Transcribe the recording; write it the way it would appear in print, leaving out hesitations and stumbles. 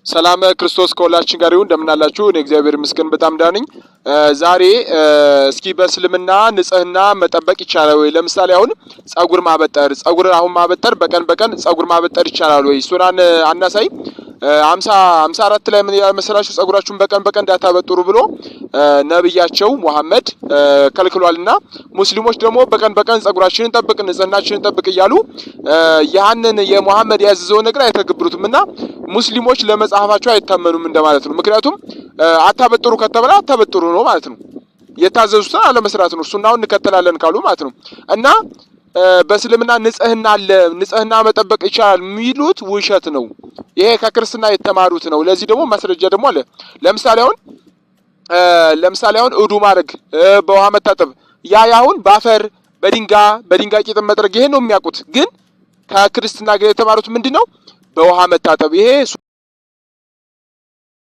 ሰላም ክርስቶስ ከሁላችን ጋር ይሁን። እንደምናላችሁ እኔ እግዚአብሔር ይመስገን በጣም ደህና ነኝ። ዛሬ እስኪ በእስልምና ንጽህና መጠበቅ ይቻላል ወይ? ለምሳሌ አሁን ጸጉር ማበጠር በቀን ጸጉር ማበጠር ይቻላል ወይ? ሱናን አናሳይ 54 ላይ ምን ያህል መሰላችሁ? ጸጉራችሁን በቀን እንዳታበጥሩ ብሎ ነብያቸው መሐመድ ከልክሏልና ሙስሊሞች ደግሞ በቀን ጸጉራችንን ጠብቅ ንጽህናችንን ጠብቅ እያሉ ያንን የመሐመድ ያዘዘውን ነገር አይተገብሩትምና ሙስሊሞች ለመጽሐፋቸው አይታመኑም እንደማለት ነው። ምክንያቱም አታበጥሩ ከተባለ አታበጥሩ ነው ማለት ነው። የታዘዙትን አለመስራት ነው። ሱናውን እንከተላለን ካሉ ማለት ነው። እና በእስልምና ንጽህና መጠበቅ ይቻላል የሚሉት ውሸት ነው። ይሄ ከክርስትና የተማሩት ነው። ለዚህ ደግሞ ማስረጃ ደግሞ አለ። ለምሳሌ አሁን እዱ ማድረግ በውሃ መታጠብ ያሁን ባፈር በድንጋይ ቂጥ መጥረግ ይሄ ነው የሚያውቁት። ግን ከክርስትና ጋር የተማሩት ምንድነው? በውሃ መታጠብ ይሄ